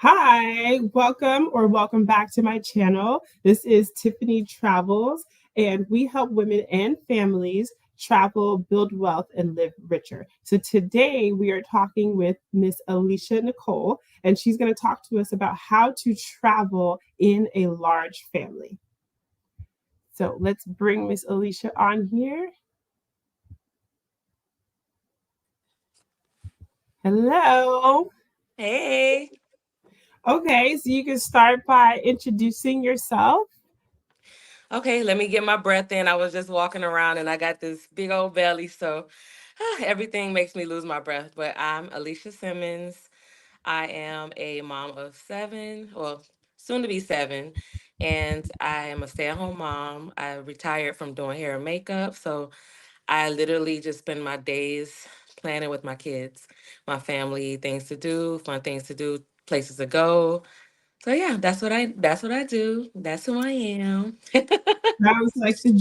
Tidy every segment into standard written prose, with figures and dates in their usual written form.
Hi, welcome back to my channel. This is Tiffanie Travels, and we help women and families travel, build wealth, and live richer. So today we are talking with Miss Alicia Nicole, and she's going to talk to us about how to travel in a large family. So let's bring Miss Alicia on here. Hello. Hey. Okay, so you can start by introducing yourself. Okay, let me get my breath in. I was just walking around and I got this big old belly, so everything makes me lose my breath. But I'm Alicia Simmons. I am a mom of seven, well, soon to be seven, and I am a stay-at-home mom. I retired from doing hair and makeup, so I literally just spend my days planning with my kids, my family, things to do, fun things to do, places to go. So yeah, that's what I do. That's who I am. Sounds like the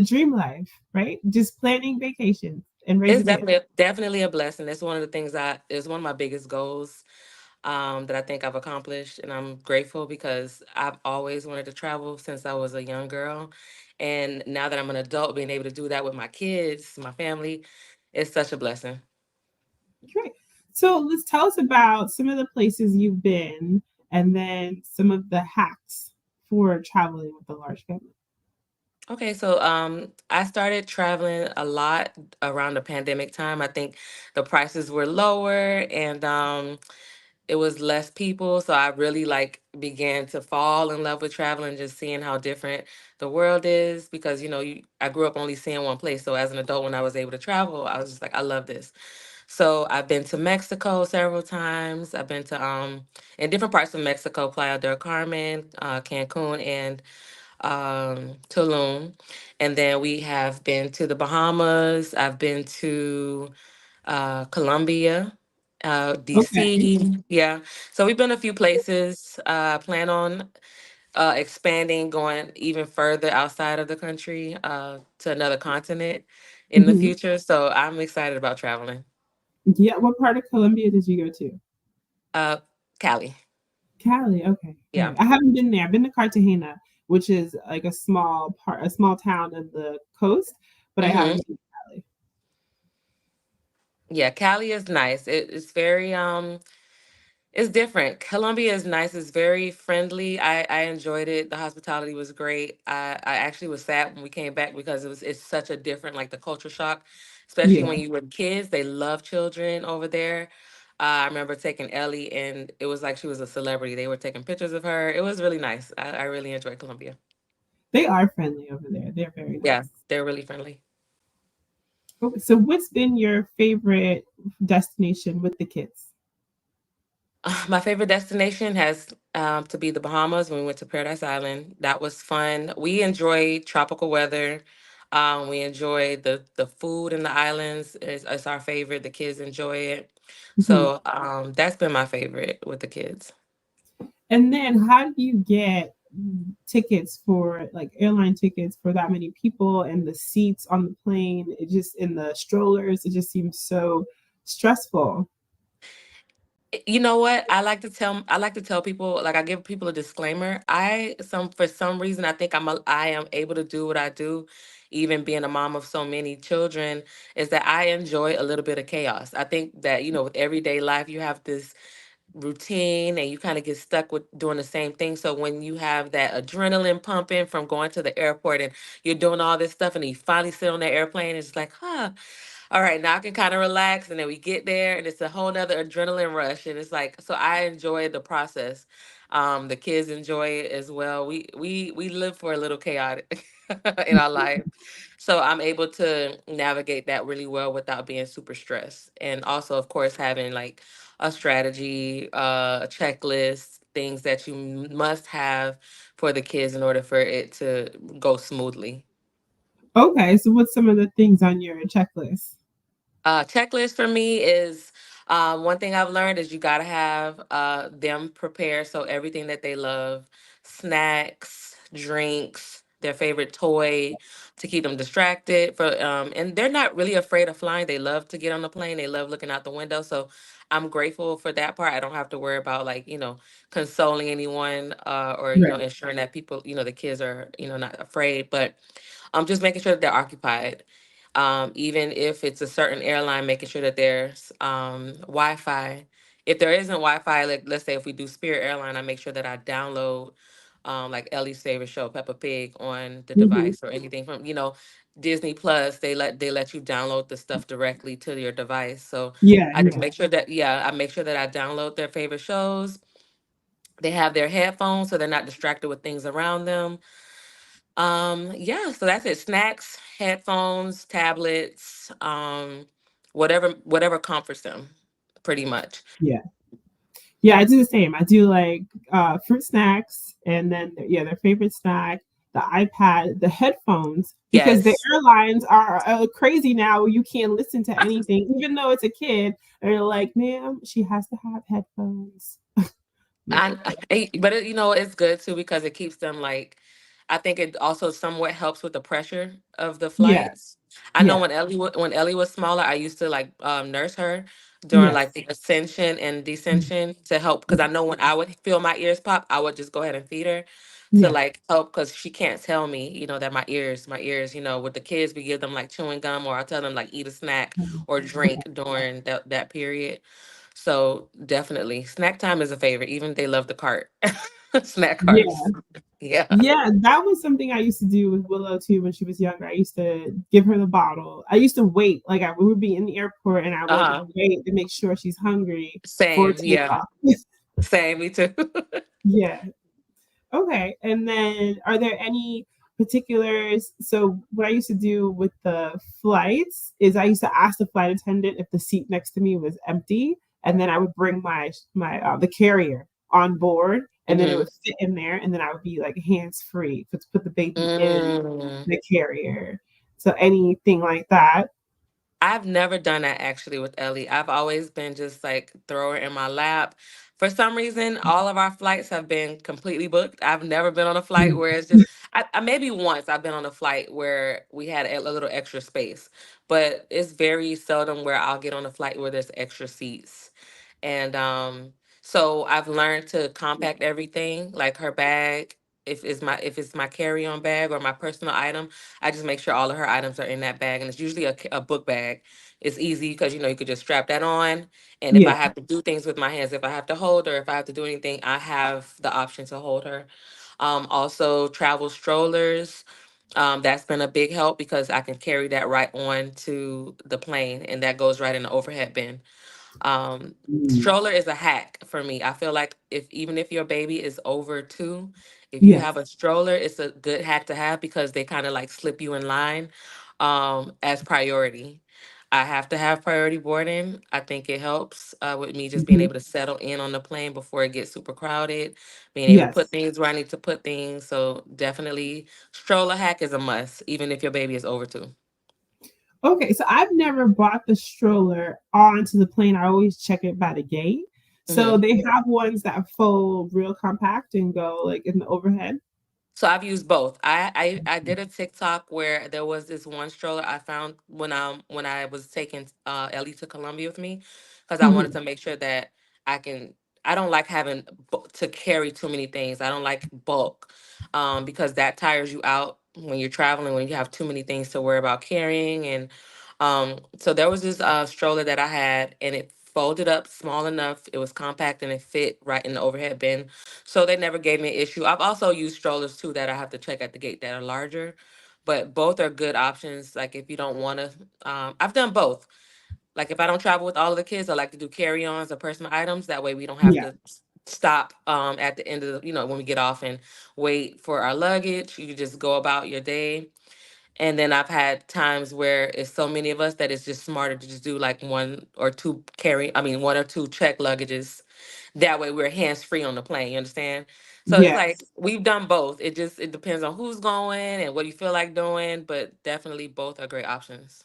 dream life, right? Just planning vacations and It's raising kids. definitely a blessing. That's one of the things that is one of my biggest goals that I think I've accomplished, and I'm grateful because I've always wanted to travel since I was a young girl, and now that I'm an adult, being able to do that with my kids, my family, it's such a blessing. Great. So let's tell us about some of the places you've been and then some of the hacks for traveling with a large family. Okay, so I started traveling a lot around the pandemic time. I think the prices were lower and it was less people, so I really like began to fall in love with traveling, just seeing how different the world is because I grew up only seeing one place. So as an adult when I was able to travel, I was just like I love this. So I've been to Mexico several times. I've been to in different parts of Mexico, Playa del Carmen, Cancun, and Tulum. And then we have been to the Bahamas. I've been to Colombia, Okay. DC. Yeah. So we've been a few places. Plan on expanding, going even further outside of the country to another continent in the Hmm. future. So I'm excited about traveling. Yeah. What part of Colombia did you go to? Uh, Cali. Cali. Okay. Yeah. Okay. I haven't been there. I've been to Cartagena, which is like a small town in the coast, but I hmm haven't been to Cali. Yeah. Cali is nice. It's very it's different. Colombia is nice. It's very friendly. I enjoyed it. The hospitality was great. I actually was sad when we came back because it's such a different like the culture shock, especially Yeah. when you were kids. They love children over there. I remember taking Ellie and it was like she was a celebrity. They were taking pictures of her. It was really nice. I really enjoyed Colombia. They are friendly over there. They're very Yeah, nice. they're really friendly. Okay. So what's been your favorite destination with the kids? My favorite destination has to be the Bahamas when we went to Paradise Island. That was fun. We enjoy tropical weather. We enjoy the food in the islands. It's our favorite. The kids enjoy it. Mhm. So that's been my favorite with the kids. And then how do you get tickets for like airline tickets for that many people and the seats on the plane? It just in the strollers, it just seems so stressful. You know what? I like to tell people, like I give people a disclaimer. For some reason I am able to do what I do, even being a mom of so many children, is that I enjoy a little bit of chaos. I think that, with everyday life you have this routine and you kind of get stuck with doing the same thing. So when you have that adrenaline pumping from going to the airport and you're doing all this stuff and you finally sit on the airplane, it's like, all right, now I can kind of relax. And then we get there and it's a whole nother adrenaline rush. And it's like, so I enjoy the process. The kids enjoy it as well. We live for a little chaotic in our life. So I'm able to navigate that really well without being super stressed. And also, of course, having like a strategy, a checklist, things that you must have for the kids in order for it to go smoothly. Okay, so what's some of the things on your checklist? Checklist for me is one thing I've learned is you got to have them prepare so everything that they love, snacks, drinks. their favorite toy to keep them distracted for and they're not really afraid of flying. They love to get on the plane. They love looking out the window. So I'm grateful for that part. I don't have to worry about like, consoling anyone or, Right. ensuring that people, the kids are, not afraid, but just making sure that they're occupied. Even if it's a certain airline, making sure that there's Wi-Fi. If there isn't Wi-Fi, like let's say if we do Spirit Airline, I make sure that I download like Ellie's favorite show, Peppa Pig, on the Hmm. device or anything from Disney Plus. They let you download the stuff directly to your device. So Yeah, I just yeah, make sure that I make sure that I download their favorite shows. They have their headphones so they're not distracted with things around them. Yeah, so that's it. Snacks, headphones, tablets, whatever comforts them, pretty much. yeah. Yeah, I do the same. I do like fruit snacks, and then yeah, their favorite snack, the iPad, the headphones, because the Yes. airlines are crazy now. You can't listen to anything, even though it's a kid. They're like, "Ma'am, she has to have headphones." I'm like, okay, But it's good too because it keeps them like. I think it also somewhat helps with the pressure of the yes, flights. I know yeah, when Ellie was smaller, I used to like nurse her during like yes, the ascension and descension to help because I know when I would feel my ears pop, I would just go ahead and feed her to yeah, like help because she can't tell me, that my ears, with the kids, we give them like chewing gum or I tell them like eat a snack or yeah, drink during that period. So definitely, snack time is a favorite. Even they love the cart, snack yeah. carts. Yeah. Yeah, that was something I used to do with Willow too when she was younger. I used to give her the bottle. I used to wait, like we would be in the airport and I would Uh huh. wait to make sure she's hungry for Same. Yeah. takeoff. Same. Me too. Yeah. Okay. And then are there any particulars? So what I used to do with the flights is I used to ask the flight attendant if the seat next to me was empty, and then I would bring my the carrier on board, and then it hmm would fit in there, and then I would be like hands free to put the baby in mm. the carrier. So anything like that. I've never done that actually with Ellie. I've always been just like throw her in my lap. For some reason, all of our flights have been completely booked. I've never been on a flight Mm. where it's just, maybe once I've been on a flight where we had a little extra space, but it's very seldom where I'll get on a flight where there's extra seats. And so I've learned to compact everything, like her bag. If it's my carry-on bag or my personal item, I just make sure all of her items are in that bag, and it's usually a book bag. It's easy because you could just strap that on, and if I Yeah. have to do things with my hands, if I have to hold her, if I have to do anything, I have the option to hold her. Also, travel strollers. That's been a big help because I can carry that right on to the plane, and that goes right in the overhead bin. Mm. Stroller is a hack for me. I feel like even if your baby is over 2, if you have Yes. a stroller, it's a good hack to have because they kind of like slip you in line as priority. I have to have priority boarding. I think it helps with me just being Hmm. able to settle in on the plane before it gets super crowded, being able to put Yes. things where I need to put things. So definitely, stroller hack is a must, even if your baby is over 2. Okay, so I've never brought the stroller onto the plane. I always check it by the gate. So Mhm. they have ones that fold real compact and go like in the overhead. So I've used both. I did a TikTok where there was this one stroller I found when I was taking Ellie to Columbia with me because I wanted Mhm. to make sure that I can. I don't like having to carry too many things. I don't like bulk because that tires you out when you're traveling when you have too many things to worry about carrying. And so there was this stroller that I had and it folded up small enough. It was compact and it fit right in the overhead bin, so they never gave me an issue. I've also used strollers too that I have to check at the gate that are larger, but both are good options. Like if you don't want to, I've done both. Like if I don't travel with all of the kids, I like to do carry-ons or personal items. That way we don't have Yeah. to stop at the end of when we get off and wait for our luggage. You just go about your day. And then I've had times where it's so many of us that it's just smarter to just do like one or two check luggages. That way we're hands free on the plane. You understand? So it's like Yes. we've done both. It depends on who's going and what you feel like doing, but definitely both are great options.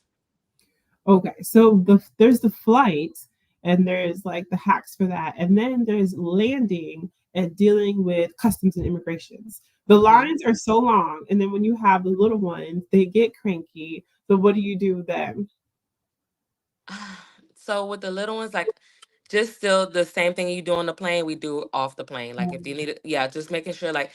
Okay. So there's the flight and there's like the hacks for that. And then there's landing and dealing with customs and immigrations. The Hmm. lines are so long, and then when you have the little ones, they get cranky. So what do you do then? So with the little ones, like just still the same thing you do on the plane, we do off the plane. Like if you need it, yeah, just making sure like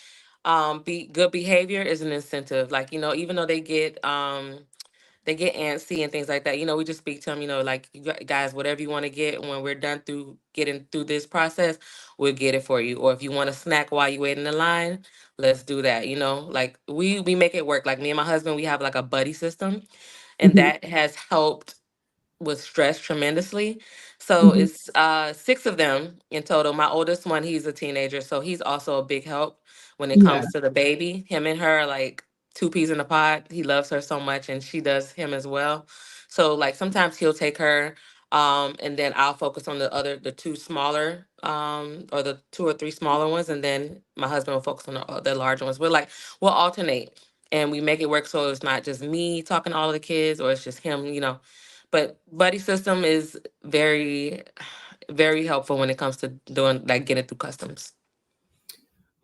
be good behavior is an incentive. Like, even though they get antsy and things like that. We just speak to them, like, "You guys, whatever you want to get, when we're done through getting through this process, we'll get it for you. Or if you want a snack while you wait in the line, let's do that." Like we make it work. Like me and my husband, we have like a buddy system, and Mhm, that has helped with stress tremendously. So mhm. it's six of them in total. My oldest one, he's a teenager, so he's also a big help when it Yeah. comes to the baby. Him and her are like two peas in a pod. He loves her so much, and she does him as well. So like sometimes he'll take her, and then I'll focus on the two smaller, or the two or three smaller ones, and then my husband will focus on the larger ones. We'll alternate. And we make it work so it's not just me talking to all of the kids, or it's just him. But buddy system is very, very helpful when it comes to doing like getting through customs.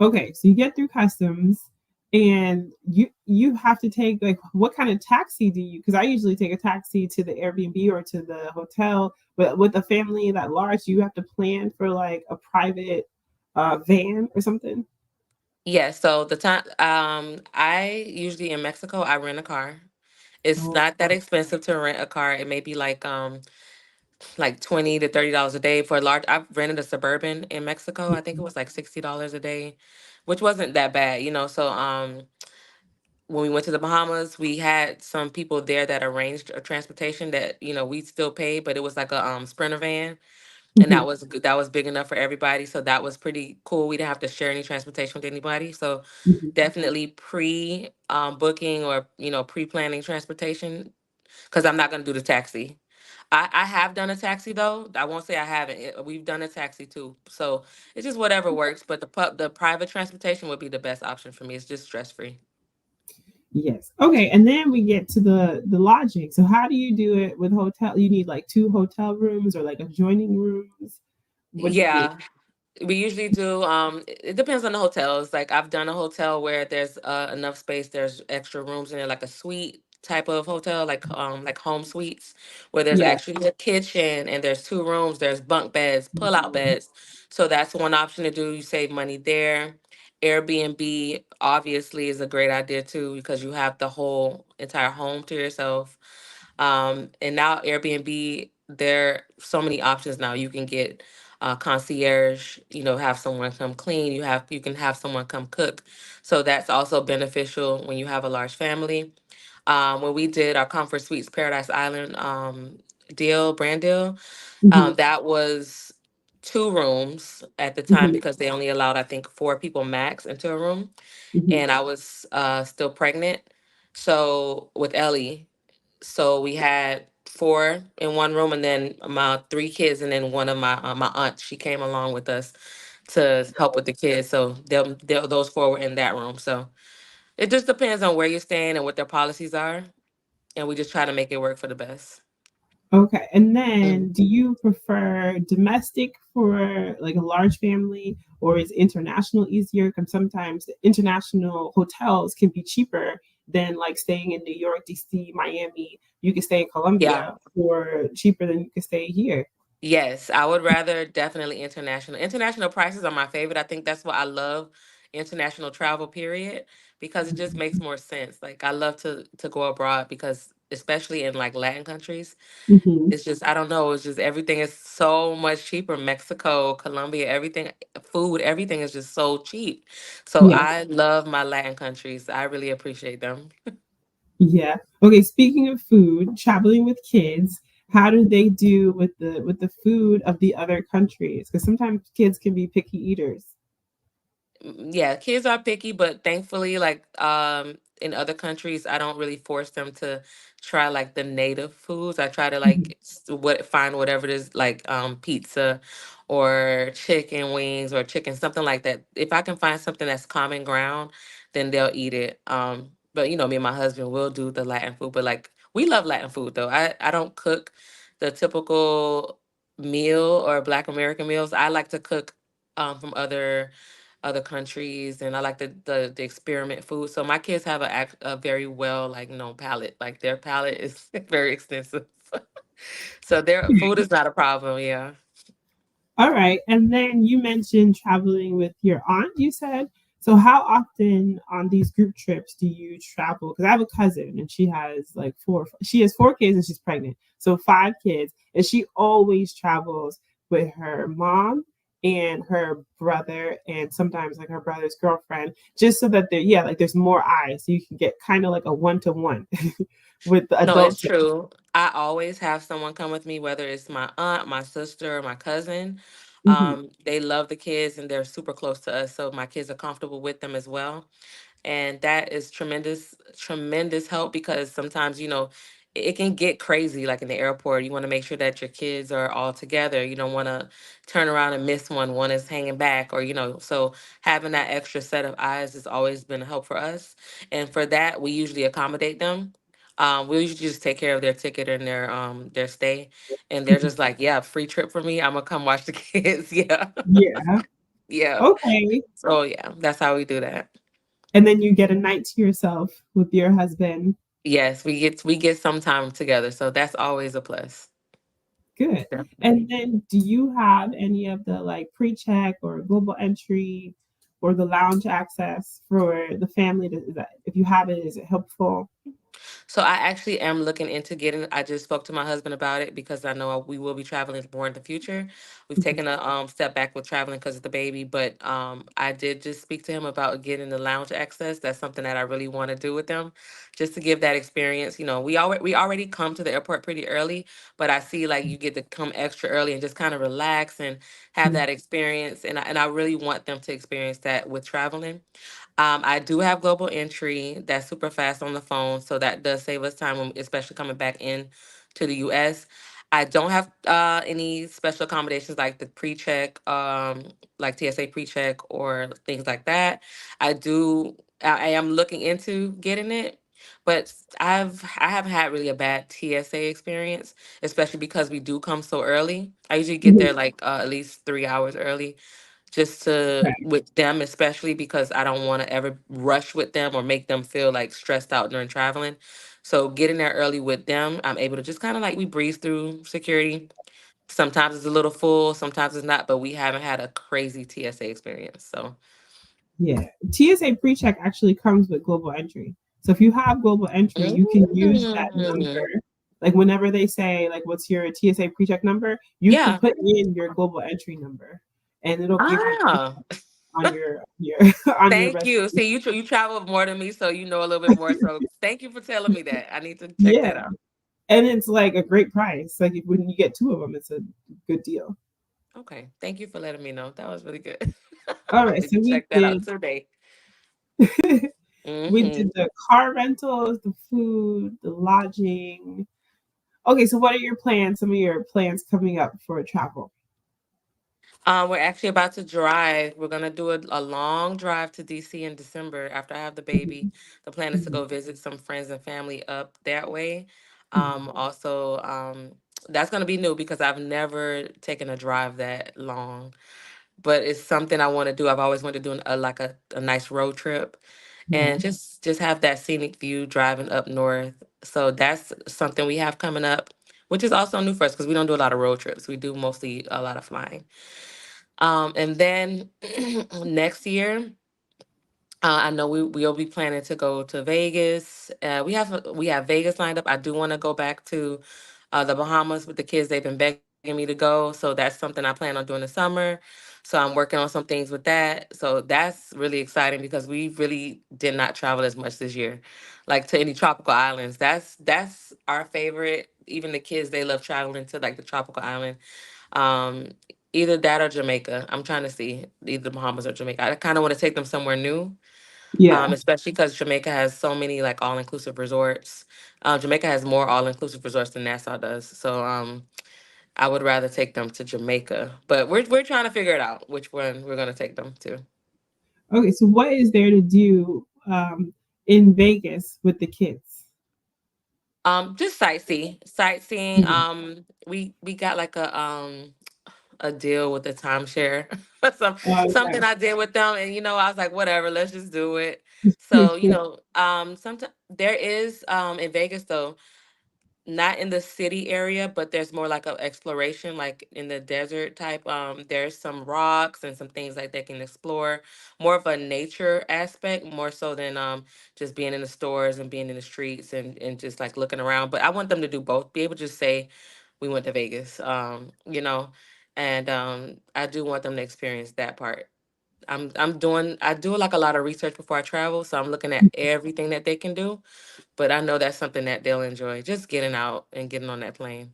Okay, so you get through customs, and you have to take, like, what kind of taxi do you? Because I usually take a taxi to the Airbnb or to the hotel, but with a family that large, you have to plan for like a private van or something. Yeah, so the time I usually in Mexico, I rent a car. It's Oh, not that expensive to rent a car. It may be like $20 to $30 a day for a large. I've rented a Suburban in Mexico. I think it was like $60 a day, which wasn't that bad. So when we went to the Bahamas, we had some people there that arranged a transportation that we still paid, but it was like a Sprinter van, and mhm, that was big enough for everybody. So that was pretty cool. We didn't have to share any transportation with anybody. So mhm. definitely pre booking, or pre planning transportation, because I'm not gonna do the taxi. I have done a taxi though. I won't say I haven't. We've done a taxi too. So it's just whatever works. But the private transportation would be the best option for me. It's just stress free. Yes. Okay, and then we get to the lodging. So how do you do it with hotel? You need like two hotel rooms or like adjoining rooms. What do you do? Yeah. We usually do. It depends on the hotels. Like I've done a hotel where there's enough space. There's extra rooms in there, like a suite type of hotel, like home suites, where there's Yeah. actually a kitchen and there's two rooms. There's bunk beds, pull out beds. So that's one option to do. You save money there. Airbnb obviously is a great idea too, because you have the whole entire home to yourself. And now Airbnb, there are so many options now. You can get concierge, have someone come clean. You can have someone come cook. So that's also beneficial when you have a large family. When we did our Comfort Suites Paradise Island brand deal, Hmm. that was two rooms at the time, Hmm. because they only allowed, I think, four people max into a room, Hmm. and I was still pregnant. So with Ellie, so we had four in one room, and then my three kids, and then one of my aunt, she came along with us to help with the kids. So those four were in that room. So it just depends on where you're staying and what their policies are, and we just try to make it work for the best. Okay. And Mhm. then do you prefer domestic for like a large family, or is international easier? Because sometimes the international hotels can be cheaper than like staying in New York, DC, Miami. You can stay in Yeah. Colombia for cheaper than you can stay here. Yes, I would rather definitely international. International prices are my favorite. I think that's what I love international travel period, because it just makes more sense. Like I love to go abroad, because especially in like Latin countries, Hmm. it's just, I don't know, it's just everything is so much cheaper. Mexico, Colombia, everything, food, everything is just so cheap. So Yeah. I love my Latin countries. I really appreciate them. Yeah. Okay, speaking of food, traveling with kids, how do they do with the food of the other countries? Because sometimes kids can be picky eaters. Yeah, kids are picky, but thankfully, like in other countries, I don't really force them to try like the native foods. I try to Mhm. like find whatever it is, like pizza or chicken wings or chicken, something like that. If I can find something that's common ground, then they'll eat it. But me and my husband will do the Latin food, but like we love Latin food though. I don't cook the typical meal or Black American meals. I like to cook from other other countries, and I like the experiment food. So my kids have a very well like known palate. Like their palate is very extensive. So their food is not a problem. Yeah. All right. And then you mentioned traveling with your aunt, you said. So how often on these group trips do you travel? Because I have a cousin and she has 4 kids and she's pregnant. So 5 kids. And she always travels with her mom and her brother and sometimes like her brother's girlfriend, just so that there's more eyes. So you can get kind of like a one-to-one with the No, it's adults. true. I always have someone come with me, whether it's my aunt, my sister, or my cousin. Mhm. They love the kids and they're super close to us, so my kids are comfortable with them as well. And that is tremendous help because sometimes it can get crazy like in the airport. You want to make sure that your kids are all together. You don't want to turn around and miss one is hanging back, or so having that extra set of eyes has always been a help for us. And for that, we usually accommodate them. We usually just take care of their ticket and their stay, and they're just like, yeah, free trip for me, I'm gonna come watch the kids. Yeah. Yeah. Yeah. Okay. So yeah, that's how we do that. And then you get a night to yourself with your husband. Yes, we get some time together, so that's always a plus. Good. And Definitely. then do you have any of the like pre-check or global entry or the lounge access for the family? If you have it, is it helpful? So I actually am looking into getting. I just spoke to my husband about it because I know we will be traveling more in the future. We've Mhm. taken a step back with traveling because of the baby, but I did just speak to him about getting the lounge access. That's something that I really want to do with them, just to give that experience. We already come to the airport pretty early, but I see like you get to come extra early and just kind of relax and have Yeah. that experience, and I really want them to experience that with traveling. I do have global entry that's super fast on the phone, so that does save us time, especially coming back in to the U.S. I don't have any special accommodations like the pre-check, like TSA pre-check or things like that. I am looking into getting it, but I haven't had really a bad TSA experience, especially because we do come so early. I usually get Mhm. there like at least 3 hours early just to Okay. with them, especially because I don't want to ever rush with them or make them feel like stressed out during traveling. So getting there early with them, I'm able to just kind of like we breeze through security. Sometimes it's a little full, sometimes it's not, but we haven't had a crazy TSA experience. So Yeah. TSA pre-check actually comes with global entry. So if you have global entry, you can use that mm, number. Like whenever they say like what's your TSA pre-check number, you can yeah. put in your global entry number and it'll give you Ah, on your on your thank resume. you. See, you travel more than me, so you know a little bit more. So thank you for telling me that. I need to check that Yeah. out. And it's like a great price. Like when you get 2 of them, it's a good deal. Okay. Thank you for letting me know. That was really good. All I right, need so to check that out today. we did Hmm. the car rentals, the food, the lodging. Okay, so what are your plans? Some of your plans coming up for travel? We're actually about to drive. We're gonna do a long drive to DC in December after I have the baby. Mhm, The plan is to mhm, go visit some friends and family up that way. mhm. Also, that's gonna be new because I've never taken a drive that long, but it's something I want to do. I've always wanted to do a nice road trip Yeah, and just have that scenic view driving up north. So that's something we have coming up, which is also new for us because we don't do a lot of road trips. We do mostly a lot of flying. And then next year, I know we'll be planning to go to Vegas. We have Vegas lined up. I do want to go back to the Bahamas with the kids. They've been begging me to go, so that's something I plan on doing this summer. So I'm working on some things with that. So that's really exciting because we really did not travel as much this year, like to any tropical islands. That's our favorite. Even the kids, they love traveling to like the tropical island. Um, Either that or Jamaica. I'm trying to see either the Bahamas or Jamaica. I kind of want to take them somewhere new, yeah. especially because Jamaica has so many like all inclusive resorts. Jamaica has more all inclusive resorts than Nassau does. So I would rather take them to Jamaica, but we're trying to figure it out which one we're gonna take them to. Okay, so what is there to do in Vegas with the kids? Just sightseeing. Mhm, We got like a a deal with the timeshare. Something Okay. I did with them, and I was like, whatever, let's just do it. So, sometimes there is in Vegas though, not in the city area, but there's more like a exploration, like in the desert type. There's some rocks and some things like they can explore. More of a nature aspect, more so than just being in the stores and being in the streets and just like looking around. But I want them to do both. Be able to just say we went to Vegas, and I do want them to experience that part. I do like a lot of research before I travel, so I'm looking at everything that they can do, but I know that's something that they'll enjoy. Just getting out and getting on that plane.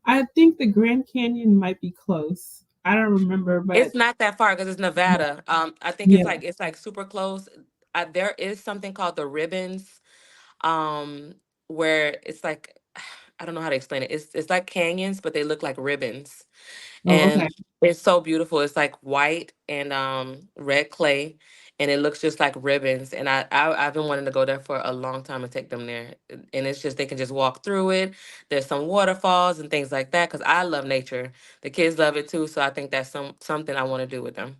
I think the Grand Canyon might be close. I don't remember, but It's not that far because it's yeah, Nevada. I think yeah. it's like super close. There is something called the ribbons, um, where it's like I don't know how to explain it. It's like canyons, but they look like ribbons. Oh, okay. And it's so beautiful. It's like white and red clay, and it looks just like ribbons. And I've been wanting to go there for a long time and take them there. And it's just they can just walk through it. There's some waterfalls and things like that because I love nature. The kids love it too, so I think that's something I want to do with them.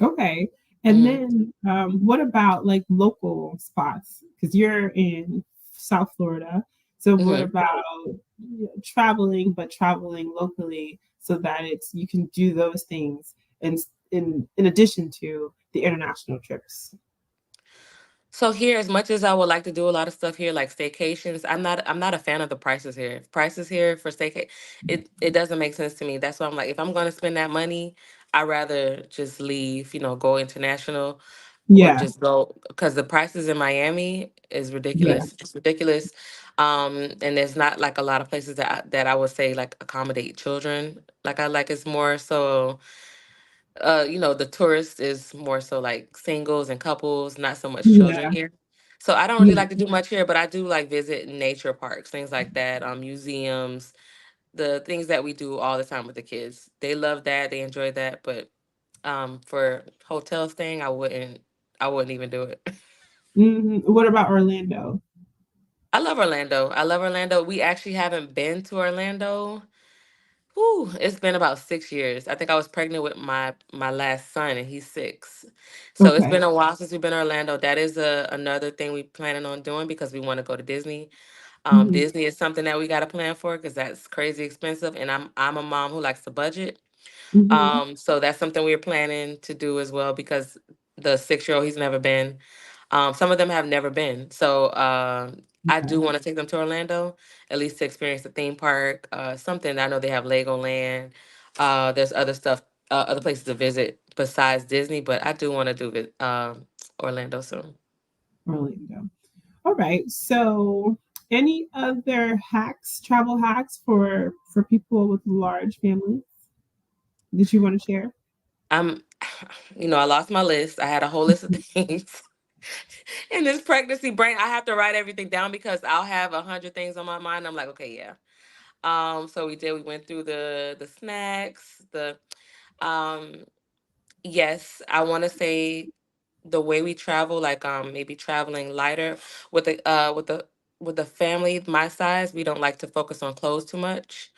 Okay. And Hmm. then what about like local spots? Because you're in South Florida. So what Hmm. about traveling, but traveling locally so that it's you can do those things in addition to the international trips? So here, as much as I would like to do a lot of stuff here, like staycations, I'm not a fan of the prices here. Prices here for staycation, it doesn't make sense to me. That's why I'm like, if I'm going to spend that money, I'd rather just leave, go international, or Yeah, just go because the prices in Miami is yeah. ridiculous. It's ridiculous, and there's not like a lot of places that I would say like accommodate children. Like I like it's more so the tourist is more so like singles and couples, not so much children Yeah, here. So I don't really yeah. like to do much here, but I do like visit nature parks, things like that, museums, the things that we do all the time with the kids. They love that, they enjoy that, but for hotel staying, I wouldn't even do it. What about Orlando? I love Orlando. I love Orlando. We actually haven't been to Orlando. Whew, it's been about 6 years. I think I was pregnant with my last son, and he's 6. So it's Okay. been a while since we've been to Orlando. That is another thing we planning on doing because we want to go to Disney. Hmm. Disney is something that we got to plan for because that's crazy expensive, and I'm a mom who likes to budget. Hmm. So that's something we're planning to do as well because the 6-year-old he's never been. Some of them have never been. So I do Okay. want to take them to Orlando, at least to experience the theme park. Something I know they have Legoland. There's other stuff, other places to visit besides Disney, but I do want to do it Orlando soon. Orlando. All right. So, any other hacks, travel hacks for people with large families that you want to share? I'm, I lost my list. I had a whole list of things. In this pregnancy brain, I have to write everything down because I'll have 100 things on my mind. I'm like, okay, yeah. So we went through the snacks, the um yes, I want to say the way we travel, like maybe traveling lighter with the family my size, we don't like to focus on clothes too much.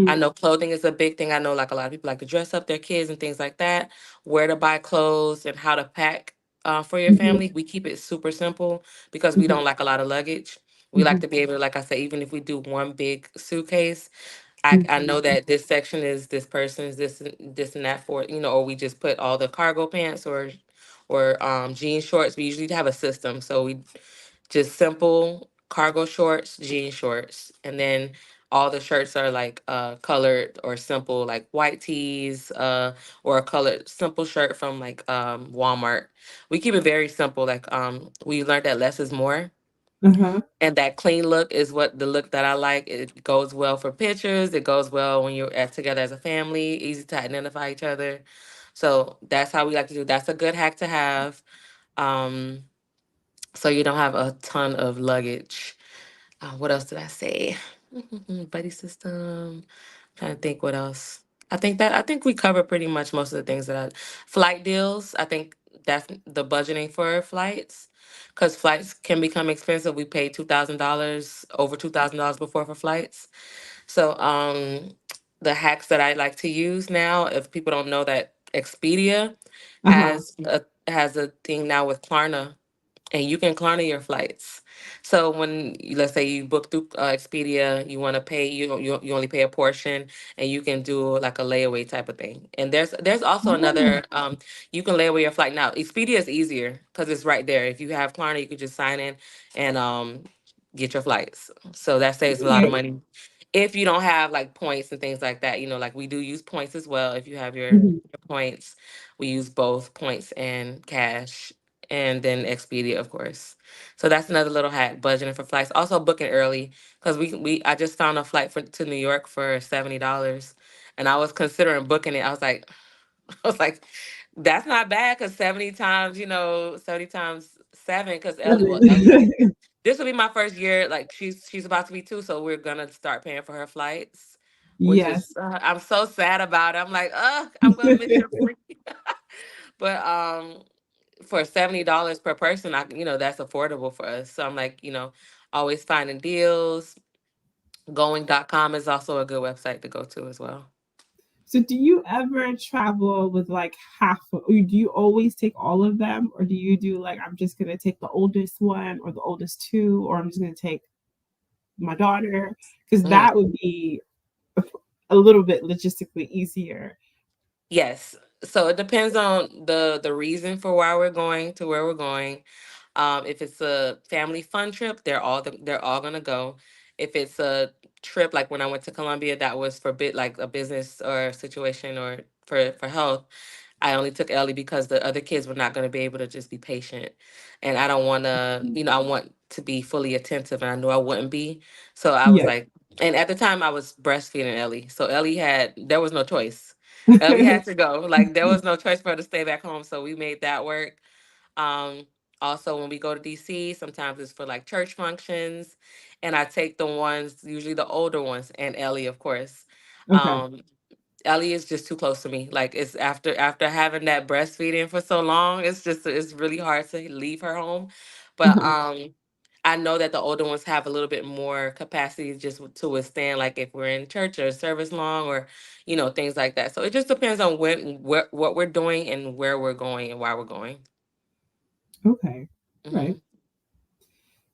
I Hmm. know clothing is a big thing. I know like a lot of people like to dress up their kids and things like that. Where to buy clothes and how to pack for your Hmm. family. We keep it super simple because we Hmm. don't like a lot of luggage. We like Hmm. to be able to, like I said, even if we do one big suitcase, I Hmm. know that this section is this person's, this and that for, or we just put all the cargo pants or jean shorts. We usually have a system. So we just simple cargo shorts, jean shorts, and then all the shirts are like colored or simple, like white tees, or a colored simple shirt from like Walmart. We keep it very simple. Like we learned that less is more. Uh-huh. And that clean look is what the look that I like. It goes well for pictures. It goes well when you're together as a family, easy to identify each other. So that's how we like to do. That's a good hack to have. Um, so you don't have a ton of luggage. What else did I say? Buddy system. Trying to think what else. I think we covered pretty much most of the things that flight deals. I think that's the budgeting for flights because flights can become expensive. We paid $2,000 over $2,000 before for flights. So the hacks that I like to use now, if people don't know that Expedia Uh-huh. has a thing now with Klarna, and you can Klarna your flights. So let's say you book through Expedia, you want to pay, you only pay a portion, and you can do like a layaway type of thing. And there's also Oh, another, you can lay away your flight now. Expedia is easier because it's right there. If you have Klarna, you can just sign in and get your flights. So that saves a lot of okay. money. If you don't have like points and things like that, like we do use points as well. If you have Mhm. your points, we use both points and cash, and then Expedia, of course. So that's another little hack: budgeting for flights. Also booking early, because we I just found a flight to New York for $70, and I was considering booking it. I was like, I was like, that's not bad, because 70 times, 70 times seven, because this will be my first year. Like she's about to be two, so we're gonna start paying for her flights, which is Yes. I'm so sad about it. I'm like, I'm gonna miss your free. But for $70 per person, that's affordable for us. So I'm like, always finding deals. Going.com is also a good website to go to as well. So do you ever travel with like or do you always take all of them? Or do you do like, I'm just going to take the oldest one or the oldest two, or I'm just going to take my daughter? Because Mhm. that would be a little bit logistically easier. Yes. So it depends on the reason for why we're going to where we're going. If it's a family fun trip, they're all gonna go. If it's a trip like when I went to Colombia, that was for like a business or situation or for health. I only took Ellie because the other kids were not going to be able to just be patient. And I don't want to, I want to be fully attentive, and I knew I wouldn't be. So I was Yeah. like, and at the time I was breastfeeding Ellie. So there was no choice. Ellie had to go. Like, there was no choice for her to stay back home. So we made that work. Um, Also, when we go to DC, sometimes it's for like church functions, and I take the ones, usually the older ones, and Ellie, of course. Okay. Um, Ellie is just too close to me. Like, it's after having that breastfeeding for so long, it's really hard to leave her home. But Uh-huh. I know that the older ones have a little bit more capacity just to withstand, like if we're in church or service long, or things like that. So it just depends on what we're doing and where we're going and why we're going. Okay. Right. Hmm.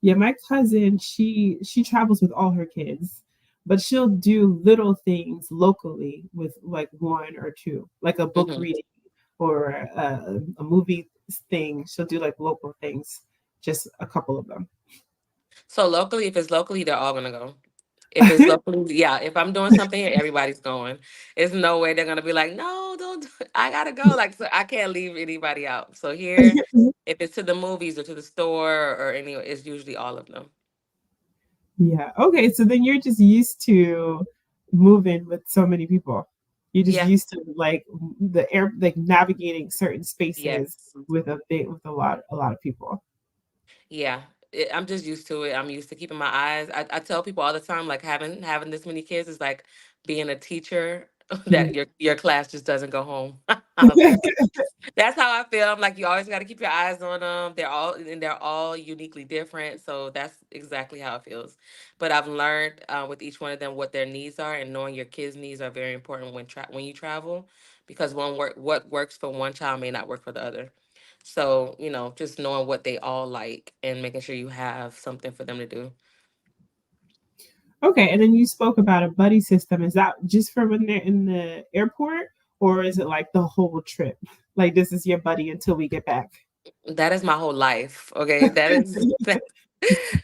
Yeah, my cousin, she travels with all her kids, but she'll do little things locally with like one or two, like a book Hmm. reading or a movie thing. She'll do like local things, just a couple of them. So locally, if it's locally, they're all gonna go. If it's locally, yeah. If I'm doing something here, everybody's going. There's no way they're gonna be like, no, don't. I gotta go. Like, so I can't leave anybody out. So here, if it's to the movies or to the store or any, it's usually all of them. Yeah. Okay. So then you're just used to moving with so many people. You're just Yeah. used to like like navigating certain spaces Yes. with a lot of people. Yeah. I'm just used to it. I'm used to keeping my eyes. I tell people all the time, like having this many kids is like being a teacher that your class just doesn't go home. I was like, that's how I feel. I'm like, you always got to keep your eyes on them. They're all uniquely different. So that's exactly how it feels. But I've learned with each one of them what their needs are, and knowing your kids' needs are very important when you travel, because what works for one child may not work for the other. So just knowing what they all like and making sure you have something for them to do. Okay, and then you spoke about a buddy system. Is that just for when they're in the airport, or is it like the whole trip? Like this is your buddy until we get back. That is my whole life. Okay,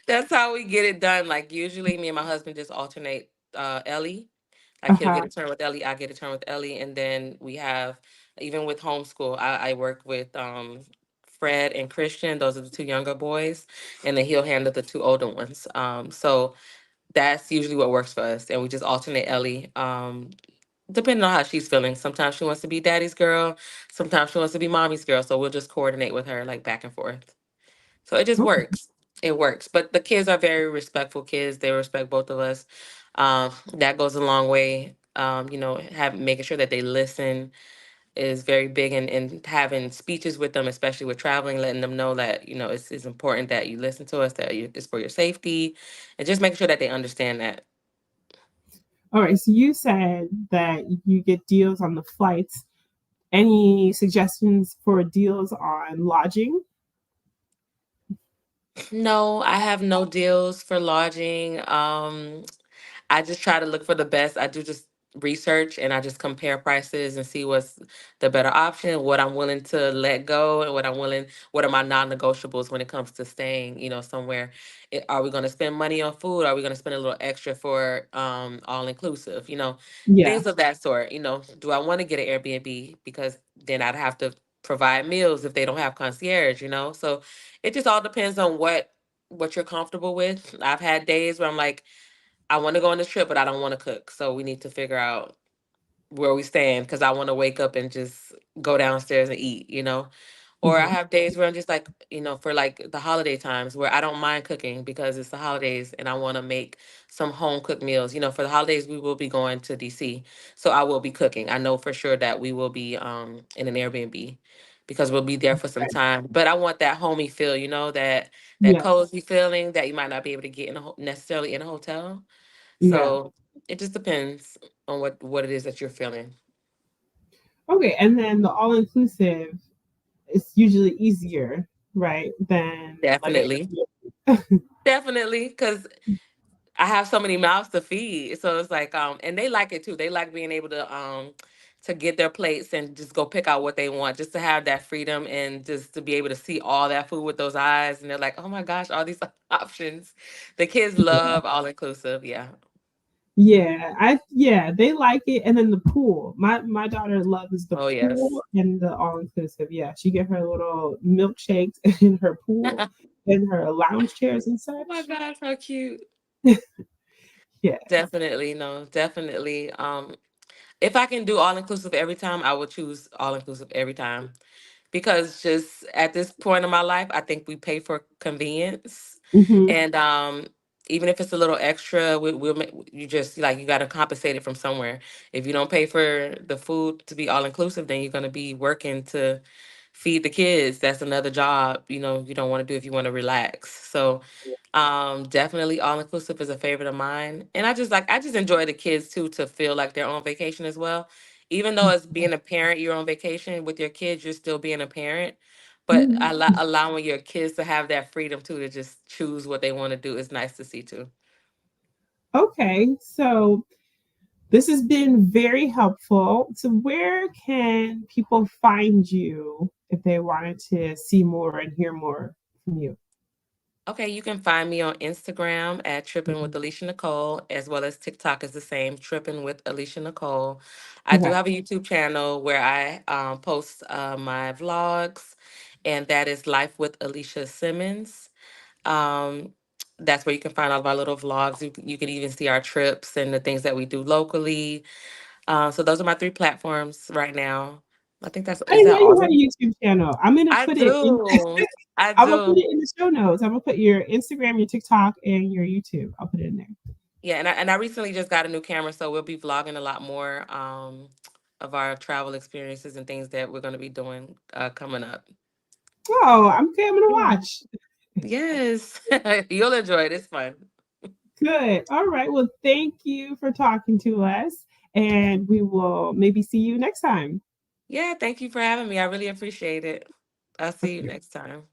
that's how we get it done. Like, usually, me and my husband just alternate Ellie. Like, he'll get Uh-huh. a turn with Ellie, I get a turn with Ellie, and then we have, even with homeschool, I work with Fred and Christian. Those are the two younger boys, and then he'll handle the two older ones. So that's usually what works for us, and we just alternate Ellie. Depending on how she's feeling. Sometimes she wants to be daddy's girl, sometimes she wants to be mommy's girl. So we'll just coordinate with her, like, back and forth. So it just Okay. works. It works. But the kids are very respectful kids. They respect both of us. That goes a long way. Making sure that they listen is very big, and having speeches with them, especially with traveling, letting them know that, it's important that you listen to us, that it's for your safety, and just making sure that they understand that. All right. So you said that you get deals on the flights. Any suggestions for deals on lodging? No, I have no deals for lodging. I just try to look for the best. I do just research and I just compare prices and see what's the better option, what I'm willing to let go, and what are my non-negotiables when it comes to staying, somewhere. Are we going to spend money on food? Are we going to spend a little extra for all inclusive? Yeah. Things of that sort. Do I want to get an Airbnb because then I'd have to provide meals if they don't have concierge. So it just all depends on what you're comfortable with. I've had days where I'm like, I want to go on this trip, but I don't want to cook. So we need to figure out where we stand because I want to wake up and just go downstairs and eat. Or I Mhm. have days where I'm just like, for like the holiday times where I don't mind cooking because it's the holidays and I want to make some home cooked meals. For the holidays, we will be going to DC. So I will be cooking. I know for sure that we will be in an Airbnb because we'll be there for some time. But I want that homey feel, that Yeah. cozy feeling that you might not be able to get necessarily in a hotel. Yeah. So it just depends on what it is that you're feeling. Okay. And then the all inclusive is usually easier, right? Than like Definitely. a Definitely. Because I have so many mouths to feed. So it's like, and they like it too. They like being able to get their plates and just go pick out what they want, just to have that freedom and just to be able to see all that food with those eyes. And they're like, oh my gosh, all these options. The kids love all inclusive. Yeah. yeah, they like it. And then the pool. My daughter loves the Oh yes. pool and the all inclusive. Yeah, she get her little milkshakes in her pool and her lounge chairs and Oh my such. gosh, how cute. Yeah. Definitely, no, definitely. If I can do all inclusive every time, I would choose all inclusive every time because just at this point in my life, I think we pay for convenience, Hmm. and even if it's a little extra, we'll make you just like you got to compensate it from somewhere. If you don't pay for the food to be all inclusive, then you're gonna be working to feed the kids. That's another job, you don't want to do if you want to relax. So definitely all inclusive is a favorite of mine. And I just enjoy the kids too to feel like they're on vacation as well. Even though as being a parent, you're on vacation with your kids, you're still being a parent. But Hmm. allowing your kids to have that freedom too to just choose what they want to do is nice to see too. Okay, so this has been very helpful. So where can people find you if they wanted to see more and hear more from you? Okay, you can find me on Instagram at Tripping with Alicia Nicole, as well as TikTok is the same, Tripping with Alicia Nicole. I do Okay. have a YouTube channel where I post my vlogs, and that is Life with Alicia Simmons. Um, that's where you can find all of our little vlogs. You can even see our trips and the things that we do locally. So those are my three platforms right now. I think I is didn't know that you all? had a YouTube channel. I'm gonna I put it in. do. I I'm gonna put do. it in the show notes. I'm gonna put your Instagram, your TikTok, and your YouTube. I'll put it in there. Yeah, and I recently just got a new camera, so we'll be vlogging a lot more of our travel experiences and things that we're going to be doing coming up. Oh, I'm okay. I'm gonna Yeah. watch. Yes, you'll enjoy it. It's fun. Good. All right. Well, thank you for talking to us, and we will maybe see you next time. Yeah, thank you for having me. I really appreciate it. I'll see you next time.